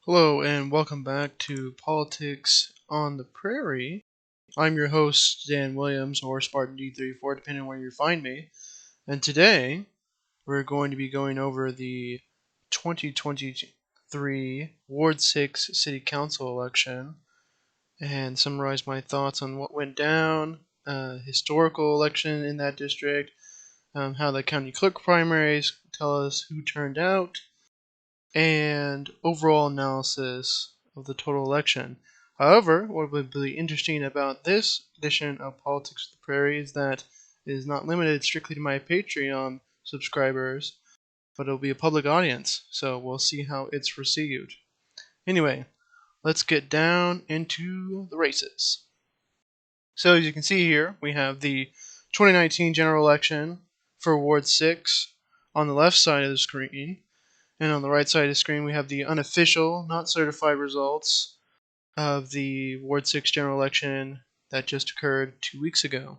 Hello and welcome back to Politics on the Prairie. I'm your host, Dan Williams, or Spartan D34, depending on where you find me. And today, we're going to be going over the 2023 Ward 6 City Council election and summarize my thoughts on what went down, historical election in that district, how the county clerk primaries tell us who turned out, and overall analysis of the total election. However, what would be interesting about this edition of Politics of the Prairie is that it is not limited strictly to my Patreon subscribers, but it'll be a public audience, so we'll see how it's received. Anyway, let's get down into the races. So as you can see here, we have the 2019 general election for Ward 6 on the left side of the screen. And on the right side of the screen, we have the unofficial, not certified results of the Ward 6 general election that just occurred 2 weeks ago.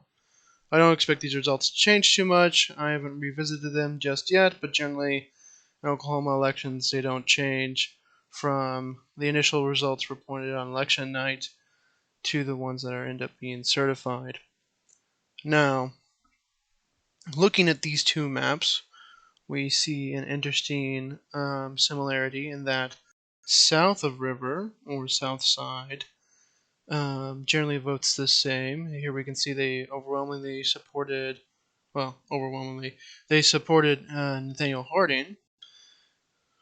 I don't expect these results to change too much. I haven't revisited them just yet, but generally in Oklahoma elections, they don't change from the initial results reported on election night to the ones that end up being certified. Now, looking at these two maps, we see an interesting similarity in that south of River, or south side, generally votes the same. Here we can see they overwhelmingly supported, Nathaniel Harding,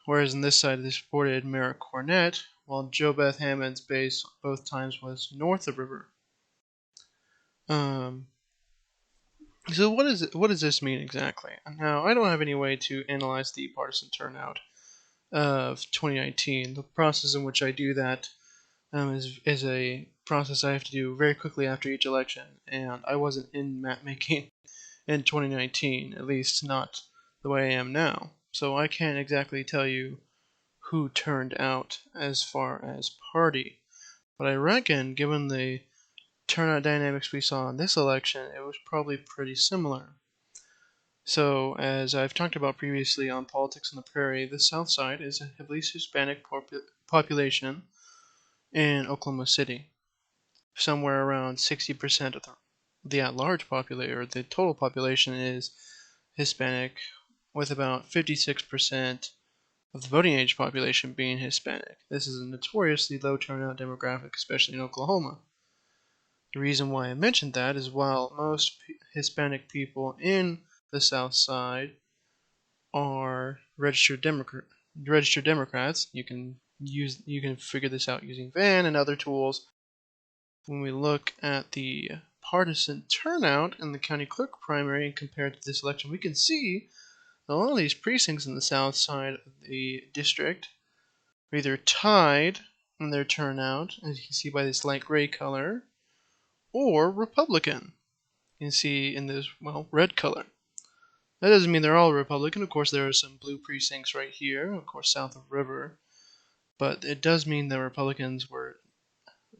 whereas on this side they supported Merrick Cornett, while Joe Beth Hammond's base both times was north of River. So what does this mean exactly? Now, I don't have any way to analyze the partisan turnout of 2019. The process in which I do that is a process I have to do very quickly after each election, and I wasn't in map making in 2019, at least not the way I am now. So I can't exactly tell you who turned out as far as party. But I reckon, given the turnout dynamics we saw in this election, it was probably pretty similar. So, as I've talked about previously on Politics on the Prairie, the South Side is a heavily Hispanic population in Oklahoma City. Somewhere around 60% of the at-large population, or the total population, is Hispanic, with about 56% of the voting age population being Hispanic. This is a notoriously low turnout demographic, especially in Oklahoma. The reason why I mentioned that is while most Hispanic people in the South Side are registered Democrats, you can figure this out using VAN and other tools. When we look at the partisan turnout in the county clerk primary compared to this election, we can see that a lot of these precincts in the south side of the district are either tied in their turnout, as you can see by this light gray color, or Republican. You can see in this, red color. That doesn't mean they're all Republican. Of course, there are some blue precincts right here, of course, south of River. But it does mean that Republicans were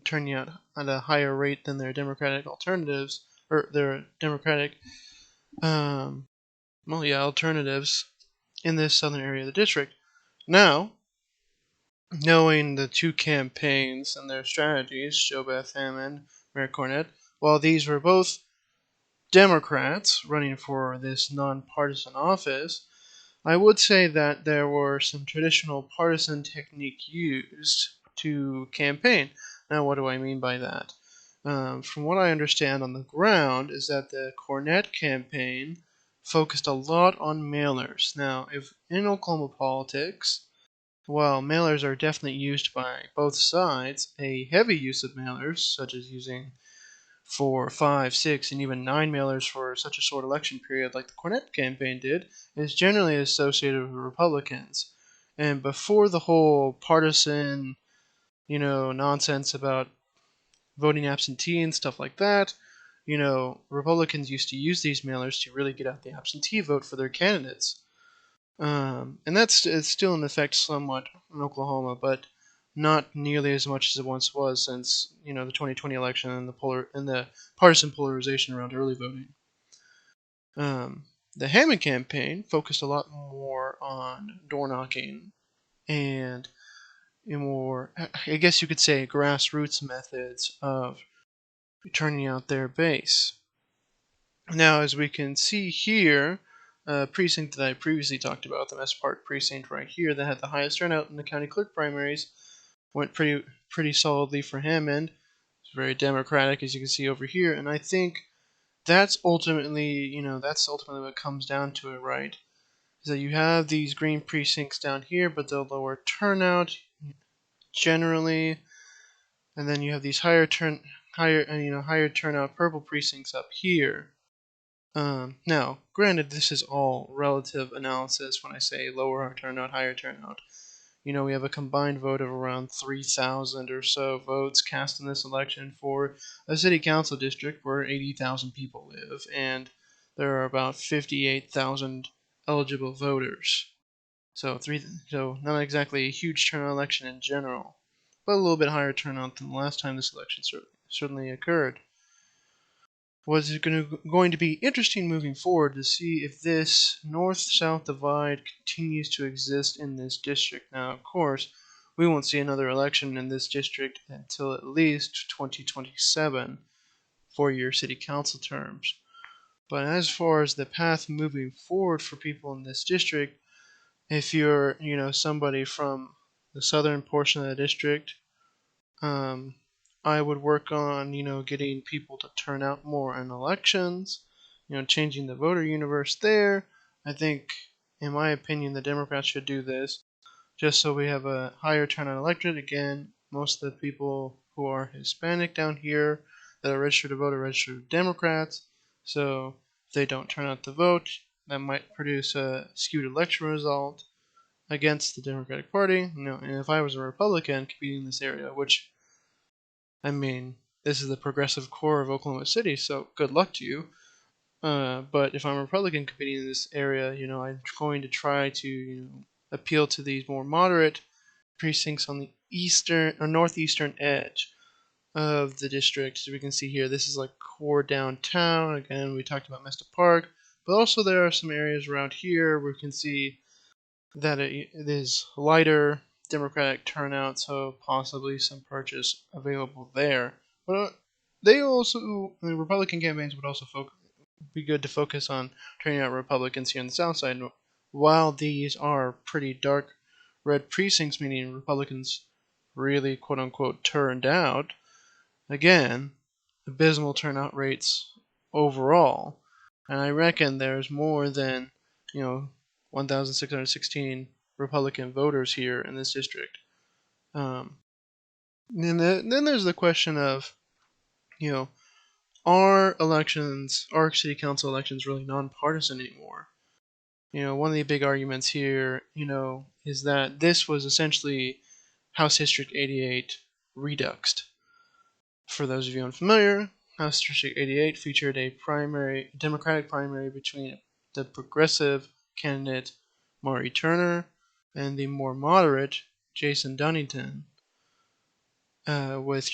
turning out at a higher rate than their Democratic alternatives, or their Democratic, alternatives in this southern area of the district. Now, knowing the two campaigns and their strategies, Joe Beth Hammond, Merrick Cornett, while these were both Democrats running for this nonpartisan office, I would say that there were some traditional partisan technique used to campaign. Now, what do I mean by that? From what I understand on the ground is that the Cornett campaign focused a lot on mailers. Now, if in Oklahoma politics, while mailers are definitely used by both sides, a heavy use of mailers, such as using 4, 5, 6, and even 9 mailers for such a short election period like the Cornett campaign did, is generally associated with Republicans. And before the whole partisan, nonsense about voting absentee and stuff like that, Republicans used to use these mailers to really get out the absentee vote for their candidates. And it's still in effect somewhat in Oklahoma, but not nearly as much as it once was since the 2020 election and the partisan polarization around early voting. The Hammond campaign focused a lot more on door knocking, and more, I guess you could say, grassroots methods of turning out their base. Now, as we can see here, precinct that I previously talked about, the Mess Park precinct right here, that had the highest turnout in the county clerk primaries, went pretty solidly for him, and it's very democratic, as you can see over here. And I think that's ultimately, what comes down to it, right? Is that you have these green precincts down here, but they'll lower turnout generally, and then you have these higher turnout purple precincts up here. Now, granted, this is all relative analysis when I say lower turnout, higher turnout. We have a combined vote of around 3,000 or so votes cast in this election for a city council district where 80,000 people live, and there are about 58,000 eligible voters. So not exactly a huge turnout election in general, but a little bit higher turnout than the last time this election certainly occurred. What's going to be interesting moving forward to see if this north-south divide continues to exist in this district. Now, of course, we won't see another election in this district until at least 2027, 4-year city council terms. But as far as the path moving forward for people in this district, if you're, somebody from the southern portion of the district, I would work on, getting people to turn out more in elections, changing the voter universe there. I think, in my opinion, the Democrats should do this just so we have a higher turnout electorate. Again, most of the people who are Hispanic down here that are registered to vote are registered Democrats. So if they don't turn out to vote, that might produce a skewed election result against the Democratic Party. And if I was a Republican competing in this area, which, I mean, this is the progressive core of Oklahoma City, so good luck to you. But if I'm a Republican competing in this area, I'm going to try to, appeal to these more moderate precincts on the eastern or northeastern edge of the district. As we can see here, this is like core downtown. Again, we talked about Mesta Park, but also there are some areas around here where we can see that it is lighter Democratic turnout, so possibly some purchase available there. But the Republican campaigns would also be good to focus on turning out Republicans here on the South Side. While these are pretty dark red precincts, meaning Republicans really quote unquote turned out, again, abysmal turnout rates overall. And I reckon there's more than, 1,616 Republican voters here in this district. And then there's the question of, are city council elections really nonpartisan anymore? One of the big arguments here, is that this was essentially House District 88 reduxed. For those of you unfamiliar, House District 88 featured a Democratic primary between the progressive candidate Maury Turner and the more moderate Jason Dunnington, with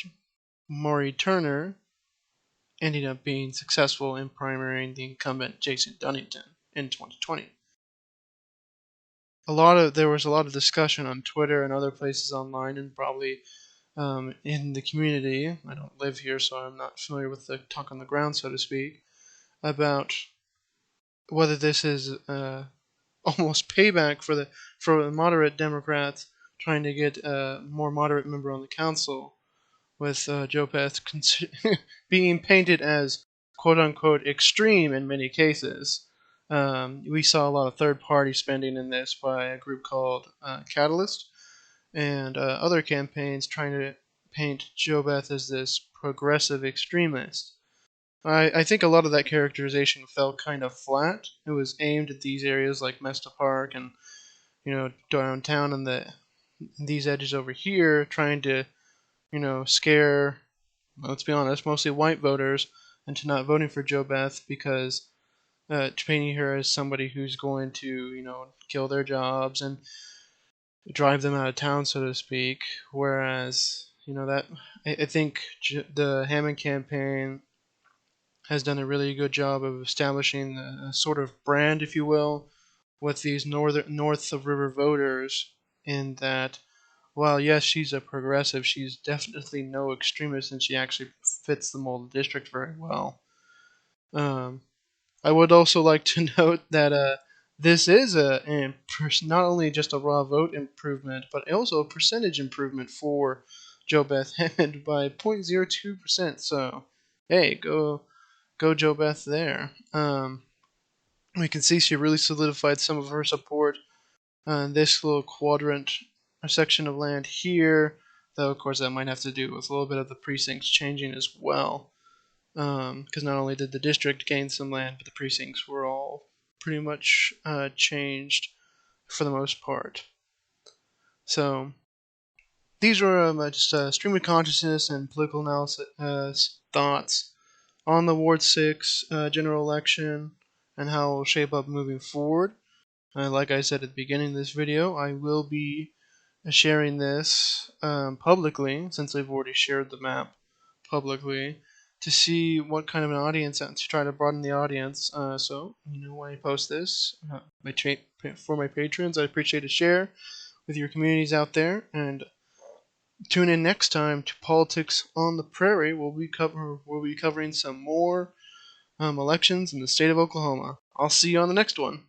Maury Turner ending up being successful in primarying the incumbent Jason Dunnington in 2020. There was a lot of discussion on Twitter and other places online, and probably in the community. I don't live here, so I'm not familiar with the talk on the ground, so to speak, about whether this is almost payback for the moderate Democrats trying to get a more moderate member on the council, with Joe Beth being painted as quote unquote extreme in many cases. We saw a lot of third-party spending in this by a group called Catalyst, and other campaigns trying to paint Joe Beth as this progressive extremist. I think a lot of that characterization fell kind of flat. It was aimed at these areas like Mesta Park and, downtown and these edges over here, trying to, scare, let's be honest, mostly white voters into not voting for Joe Beth because painting her as somebody who's going to, kill their jobs and drive them out of town, so to speak. Whereas, that I think the Hammond campaign has done a really good job of establishing a sort of brand, if you will, with these north of river voters, in that while yes, she's a progressive, she's definitely no extremist, and she actually fits the mold of the district very well. Um, I would also like to note that this is not only just a raw vote improvement, but also a percentage improvement for Jo Beth Hammond by 0.02%. So, hey, go Jo Beth there. We can see she really solidified some of her support on this little quadrant or section of land here. Though, of course, that might have to do with a little bit of the precincts changing as well. Because not only did the district gain some land, but the precincts were all pretty much changed for the most part. So these were just stream of consciousness and political analysis thoughts on the Ward 6 general election and how it will shape up moving forward. Like I said at the beginning of this video, I will be sharing this publicly, since I've already shared the map publicly, to see what kind of an audience, to try to broaden the audience. So, when I post this, for my patrons, I appreciate a share with your communities out there, and tune in next time to Politics on the Prairie. We'll be covering some more elections in the state of Oklahoma. I'll see you on the next one.